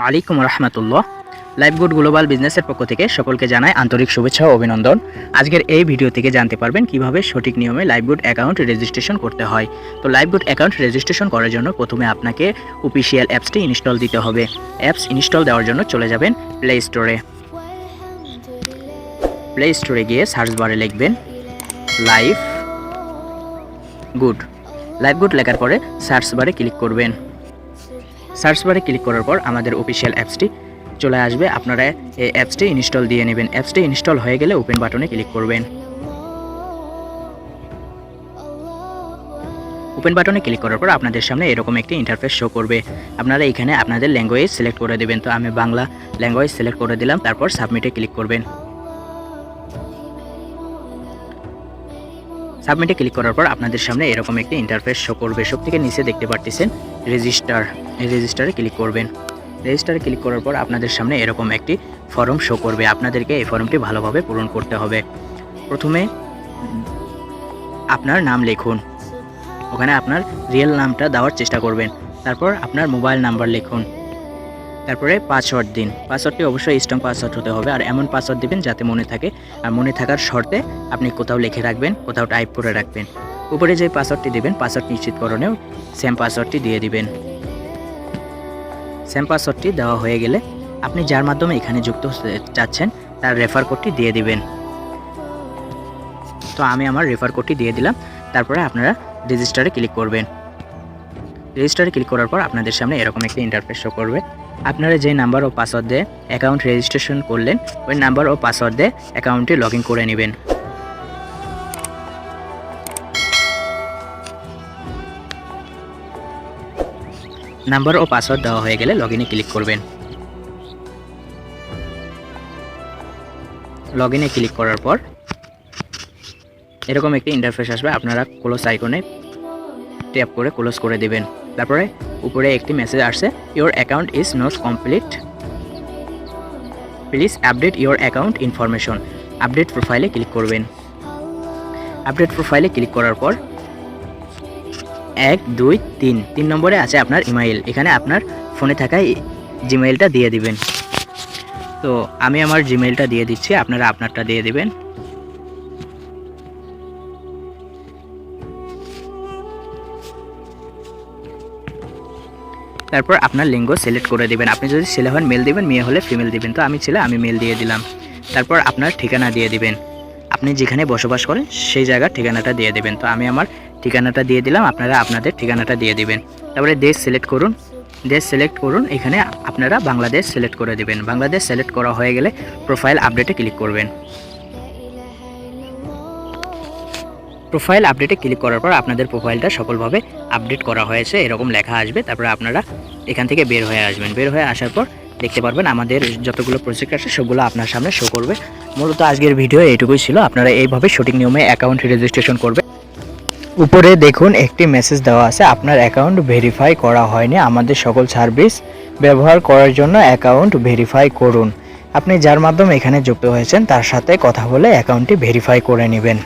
আলাইকুম রহমতুল্লাহ। LiveGood global বিজনেসের পক্ষ থেকে সকলকে জানাই আন্তরিক শুভেচ্ছা ও অভিনন্দন। আজকের এই ভিডিও থেকে জানতে পারবেন কিভাবে সঠিক নিয়মে লাইভগুড অ্যাকাউন্ট রেজিস্ট্রেশন করতে হয়। তো লাইভগুড অ্যাকাউন্ট রেজিস্ট্রেশন করার জন্য প্রথমে আপনাকে অফিসিয়াল অ্যাপসটি ইনস্টল দিতে হবে। অ্যাপস ইনস্টল দেওয়ার জন্য চলে যাবেন প্লে স্টোরে। প্লে স্টোরে গিয়ে সার্চ বারে লিখবেন লাইভগুড লেখার পরে সার্চ বারে ক্লিক করবেন। সার্চ বারে ক্লিক করার পর আমাদের অফিসিয়াল অ্যাপসটি চলে আসবে। আপনারা এই অ্যাপসটি ইনস্টল দিয়ে নেবেন। অ্যাপসটি ইনস্টল হয়ে গেলে ওপেন বাটনে ক্লিক করবেন। ওপেন বাটনে ক্লিক করার পর আপনাদের সামনে এরকম একটি ইন্টারফেস শো করবে। আপনারা এখানে আপনাদের ল্যাঙ্গুয়েজ সিলেক্ট করে দেবেন। তো আমি বাংলা ল্যাঙ্গুয়েজ সিলেক্ট করে দিলাম, তারপর সাবমিটে ক্লিক করবেন। সাবমিটে ক্লিক করার পর আপনাদের সামনে এরকম একটি ইন্টারফেস শো করবে। সব থেকে নিচে দেখতে পাচ্ছেন রেজিস্টার, এই রেজিস্টারে ক্লিক করবেন। রেজিস্টারে ক্লিক করার পর আপনাদের সামনে এরকম একটি ফর্ম শো করবে। আপনাদেরকে এই ফর্মটি ভালোভাবে পূরণ করতে হবে। প্রথমে আপনার নাম লিখুন, ওখানে আপনার রিয়েল নামটা দেওয়ার চেষ্টা করবেন। তারপর আপনার মোবাইল নাম্বার লিখুন, তারপরে পাসওয়ার্ড দিন। পাসওয়ার্ডটি অবশ্যই স্ট্রং পাসওয়ার্ড হতে হবে, আর এমন পাসওয়ার্ড দিবেন যাতে মনে থাকে। আর মনে থাকার শর্তে আপনি কোথাও লিখে রাখবেন, কোথাও টাইপ করে রাখবেন। উপরে যে পাসওয়ার্ডটি দিবেন, পাসওয়ার্ড নিশ্চিতকরণেও সেম পাসওয়ার্ডটি দিয়ে দিবেন। সেম পাসওয়ার্ডটি দেওয়া হয়ে গেলে আপনি যার মাধ্যমে এখানে যুক্ত চাচ্ছেন তার রেফার কোডটি দিয়ে দিবেন। তো আমি আমার রেফার কোডটি দিয়ে দিলাম। তারপরে আপনারা রেজিস্টারে ক্লিক করবেন। রেজিস্টারে ক্লিক করার পর আপনাদের সামনে এরকম একটি ইন্টারফেস শো করবে। আপনারা যে নাম্বার ও পাসওয়ার্ড দিয়ে অ্যাকাউন্ট রেজিস্ট্রেশন করলেন, ওই নাম্বার ও পাসওয়ার্ড দিয়ে অ্যাকাউন্টটি লগ ইন করে নেবেন। নাম্বার ও পাসওয়ার্ড দেওয়া হয়ে গেলে লগ ইনে ক্লিক করবেন। লগ ইনে ক্লিক করার পর এরকম একটি ইন্টারফেস আসবে। আপনারা ক্লোজ আইকনে ট্যাপ করে ক্লোজ করে দিবেন। তারপরে উপরে একটি মেসেজ আসছে, your account is not complete, please update your account information. Update প্রোফাইলে ক্লিক করবেন। আপডেট প্রোফাইলে ক্লিক করার পর 1 2 3 নম্বরে আছে আপনার ইমেইল। এখানে আপনার ফোনে থাকা জিমেইলটা দিয়ে দিবেন। তো আমি আমার জিমেইলটা দিয়ে দিচ্ছি, আপনারা আপনারটা দিয়ে দিবেন। তারপর আপনার লিঙ্গ সিলেক্ট করে দিবেন। আপনি যদি ছেলে হন মেল দিবেন, মেয়ে হলে ফিমেল দিবেন। তো আমি ছেলে, আমি মেল দিয়ে দিলাম। তারপর আপনার ঠিকানা দিয়ে দিবেন, আপনি যেখানে বসবাস করেন সেই জায়গার ঠিকানাটা দিয়ে দেবেন। তো আমি আমার ঠিকানাটা দিয়ে দিলাম, আপনারা আপনাদের ঠিকানাটা দিয়ে দিবেন। তারপরে দেশ সিলেক্ট করুন। এখানে আপনারা বাংলাদেশ সিলেক্ট করে দিবেন। বাংলাদেশ সিলেক্ট করা হয়ে গেলে প্রোফাইল আপডেটে ক্লিক করবেন। প্রোফাইল আপডেটে ক্লিক করার পর আপনাদের প্রোফাইলটা সফলভাবে আপডেট করা হয়েছে এরকম লেখা আসবে। তারপরে আপনারা এখান থেকে বের হয়ে আসবেন। বের হয়ে আসার পর দেখতে পারবেন আমাদের যতগুলো প্রজেক্ট আছে সবগুলো আপনার সামনে শো করবে। মূলত আজকের ভিডিও এইটুকুই ছিল। আপনারা এইভাবে সঠিক নিয়মে অ্যাকাউন্ট রেজিস্ট্রেশন করবেন। উপরে দেখুন একটি মেসেজ দেওয়া আছে, আপনার অ্যাকাউন্ট ভেরিফাই করা হয়নি, আমাদের সকল সার্ভিস ব্যবহার করার জন্য অ্যাকাউন্ট ভেরিফাই করুন। আপনি যার মাধ্যমে এখানে যুক্ত হয়েছেন তার সাথে কথা বলে অ্যাকাউন্টটি ভেরিফাই করে নেবেন।